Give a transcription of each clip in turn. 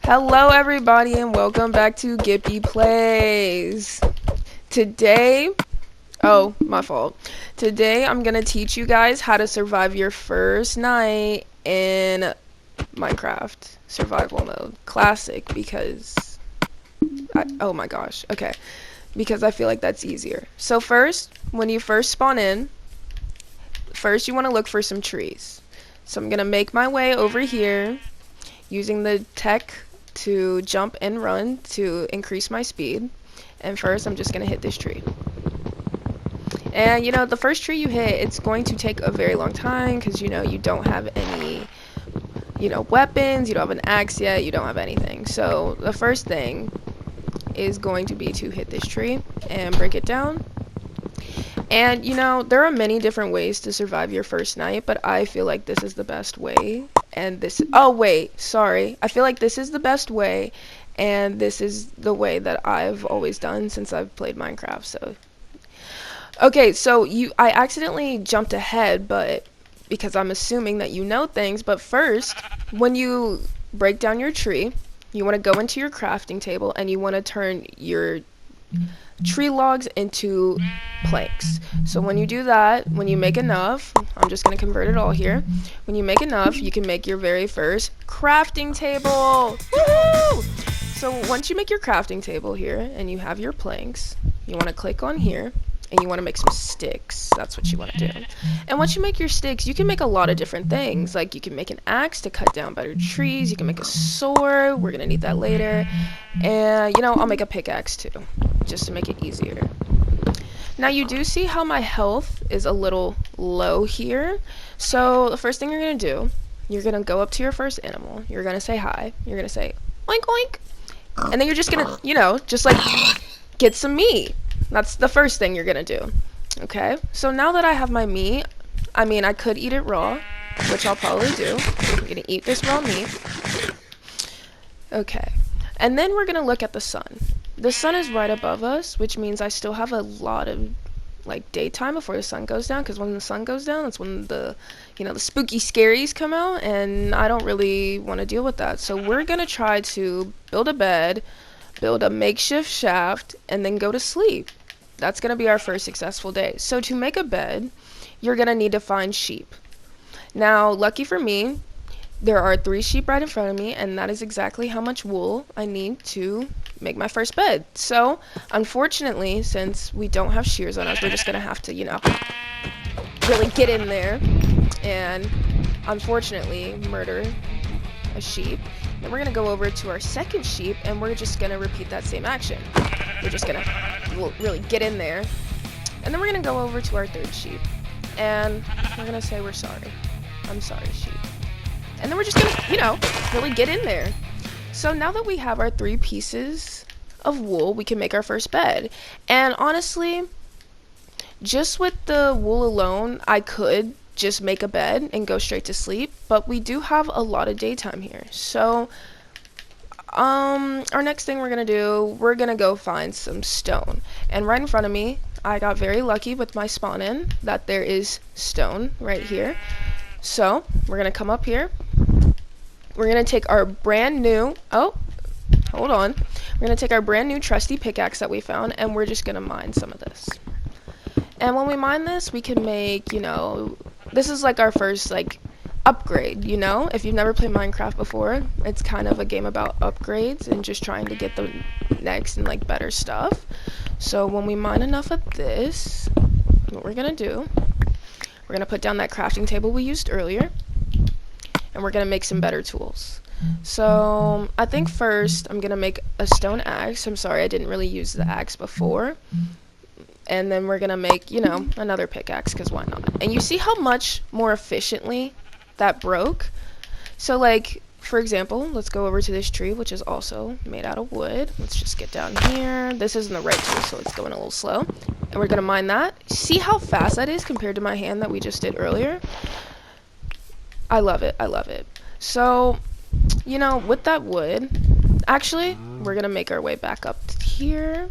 Hello everybody and welcome back to Gippy Plays. Today, oh, my fault. Today I'm going to teach you guys how to survive your first night in Minecraft survival mode. Classic because oh my gosh. Okay. Because I feel like that's easier. So first, when you first spawn in, first you want to look for some trees. So I'm going to make my way over here using the tech to jump and run to increase my speed. And first I'm just gonna hit this tree. And the first tree you hit, it's going to take a very long time because you don't have any weapons, you don't have an axe yet, you don't have anything. So the first thing is going to be to hit this tree and break it down. And there are many different ways to survive your first night, but I feel like this is the best way. And I feel like this is the best way, and this is the way that I've always done since I've played Minecraft. So okay, so I accidentally jumped ahead, but because I'm assuming that you know things. But first, when you break down your tree, you want to go into your crafting table and you want to turn your tree logs into planks. So when you do that, when you make enough, I'm just going to convert it all here. When you make enough, you can make your very first crafting table. Woohoo! So once you make your crafting table here and you have your planks, you want to click on here and you want to make some sticks. That's what you want to do. And once you make your sticks, you can make a lot of different things. Like you can make an axe to cut down better trees. You can make a sword. We're going to need that later. And, I'll make a pickaxe too, just to make it easier. Now you do see how my health is a little low here. So the first thing you're going to do, you're going to go up to your first animal. You're going to say hi. You're going to say oink oink. And then you're just going to, just like get some meat. That's the first thing you're going to do. Okay? So now that I have my meat, I could eat it raw, which I'll probably do. I'm going to eat this raw meat. Okay. And then we're going to look at the sun. The sun is right above us, which means I still have a lot of daytime before the sun goes down, because when the sun goes down, that's when the spooky scaries come out, and I don't really want to deal with that. So we're going to try to build a bed, build a makeshift shaft, and then go to sleep. That's going to be our first successful day. So to make a bed, you're going to need to find sheep. Now, lucky for me, there are 3 sheep right in front of me, and that is exactly how much wool I need to make my first bed. So, unfortunately, since we don't have shears on us, we're just going to have to, really get in there and, unfortunately, murder a sheep. Then we're going to go over to our second sheep, and we're just going to repeat that same action. We're just going to really get in there. And then we're going to go over to our third sheep, and we're going to say we're sorry. I'm sorry, sheep. And then we're just gonna, really get in there. So now that we have our 3 pieces of wool, we can make our first bed. And honestly, just with the wool alone, I could just make a bed and go straight to sleep. But we do have a lot of daytime here. So, our next thing we're gonna do, we're gonna go find some stone. And right in front of me, I got very lucky with my spawn in that there is stone right here. So, we're going to come up here. We're going to take our brand new, hold on. We're going to take our brand new trusty pickaxe that we found, and we're just going to mine some of this. And when we mine this, we can make, this is like our first, upgrade, If you've never played Minecraft before, it's kind of a game about upgrades and just trying to get the next and, better stuff. So, when we mine enough of this, what we're going to do, we're going to put down that crafting table we used earlier, and we're going to make some better tools. So, I think first I'm going to make a stone axe. I'm sorry, I didn't really use the axe before. And then we're going to make, another pickaxe, because why not? And you see how much more efficiently that broke? So, for example, let's go over to this tree, which is also made out of wood. Let's just get down here. This isn't the right tool, so it's going a little slow. And we're going to mine that. See how fast that is compared to my hand that we just did earlier? I love it. I love it. So, with that wood, actually, we're going to make our way back up here.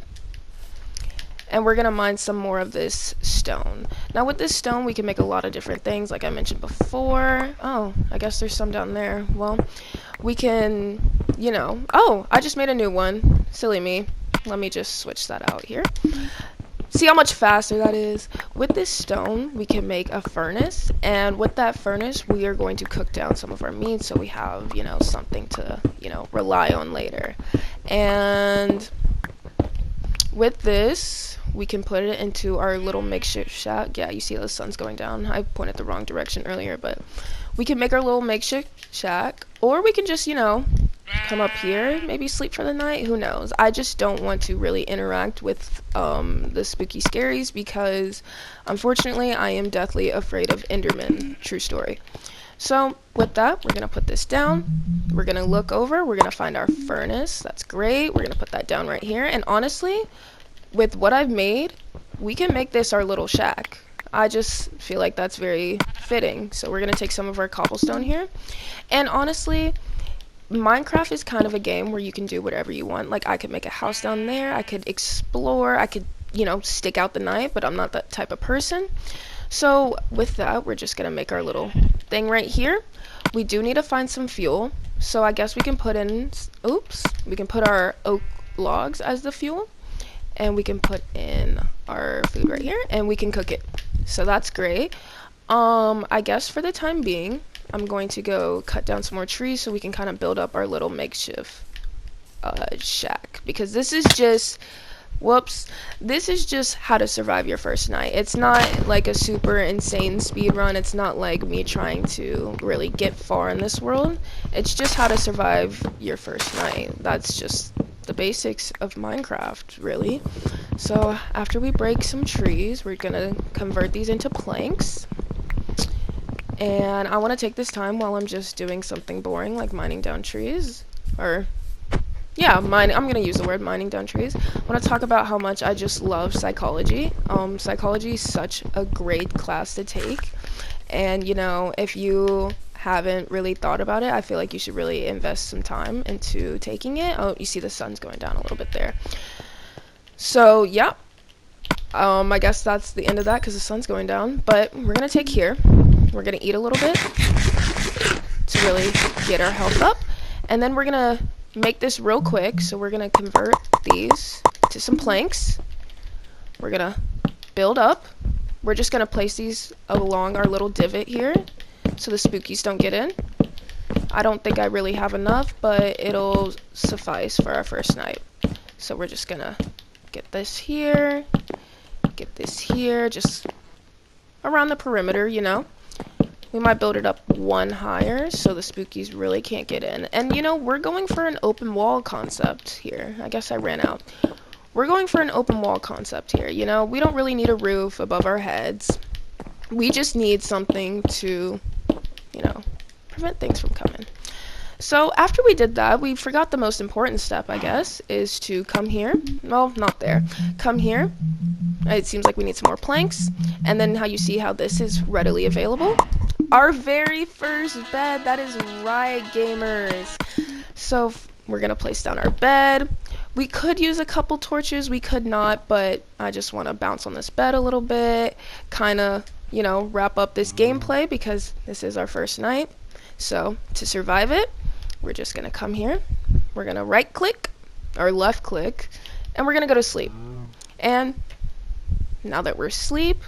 And we're going to mine some more of this stone. Now with this stone, we can make a lot of different things, like I mentioned before. Oh, I guess there's some down there. Well, we can, oh, I just made a new one. Silly me. Let me just switch that out here. See how much faster that is? With this stone, we can make a furnace, and with that furnace, we are going to cook down some of our meat so we have, something to, rely on later. And with this, we can put it into our little makeshift shack. Yeah, you see the sun's going down. I pointed the wrong direction earlier, but we can make our little makeshift shack, or we can just, come up here, maybe sleep for the night. Who knows? I just don't want to really interact with the spooky scaries because, unfortunately, I am deathly afraid of Enderman. True story. So with that, we're gonna put this down. We're gonna look over. We're gonna find our furnace. That's great. We're gonna put that down right here. And honestly, with what I've made, we can make this our little shack. I just feel like that's very fitting. So we're gonna take some of our cobblestone here. And honestly, Minecraft is kind of a game where you can do whatever you want. Like, I could make a house down there, I could explore, I could, stick out the night, but I'm not that type of person. So with that, we're just gonna make our little thing right here. We do need to find some fuel, so I guess we can put in, we can put our oak logs as the fuel, and we can put in our food right here, and we can cook it. So that's great. I guess for the time being, I'm going to go cut down some more trees so we can kind of build up our little makeshift shack, because this is just this is just how to survive your first night. It's not like a super insane speed run. It's not like me trying to really get far in this world. It's just how to survive your first night. That's just the basics of Minecraft, really. So after we break some trees, we're gonna convert these into planks. And I want to take this time while I'm just doing something boring like mining down trees, or yeah, I'm gonna use the word mining down trees. I want to talk about how much I just love psychology. Psychology is such a great class to take, and if you haven't really thought about it, I feel like you should really invest some time into taking it. Oh, you see the sun's going down a little bit there. So yeah, I guess that's the end of that because the sun's going down. But we're gonna take here. We're gonna eat a little bit to really get our health up, and then we're gonna make this real quick. So we're gonna convert these to some planks. We're gonna build up. We're just gonna place these along our little divot here so the spookies don't get in. I don't think I really have enough, but it'll suffice for our first night. So we're just gonna get this here, get this here, just around the perimeter, We might build it up one higher so the spookies really can't get in. And we're going for an open wall concept here. I guess I ran out. We're going for an open wall concept here, We don't really need a roof above our heads. We just need something to, prevent things from coming. So after we did that, we forgot the most important step, I guess, is to come here. Well, not there. Come here. It seems like we need some more planks. And then how you see how this is readily available. Our very first bed. That is right, gamers. So we're going to place down our bed. We could use a couple torches. We could not, but I just want to bounce on this bed a little bit. Kind of, wrap up this gameplay because this is our first night. So to survive it, we're just going to come here. We're going to right click or left click, and we're going to go to sleep. And now that we're asleep,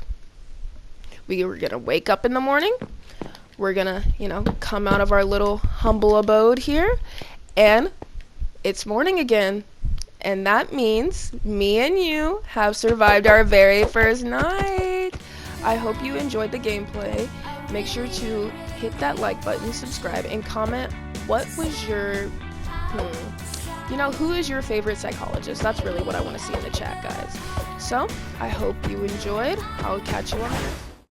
we're going to wake up in the morning. We're going to, come out of our little humble abode here, and it's morning again. And that means me and you have survived our very first night. I hope you enjoyed the gameplay. Make sure to hit that like button, subscribe, and comment what was your, who is your favorite psychologist? That's really what I want to see in the chat, guys. So, I hope you enjoyed. I'll catch you on the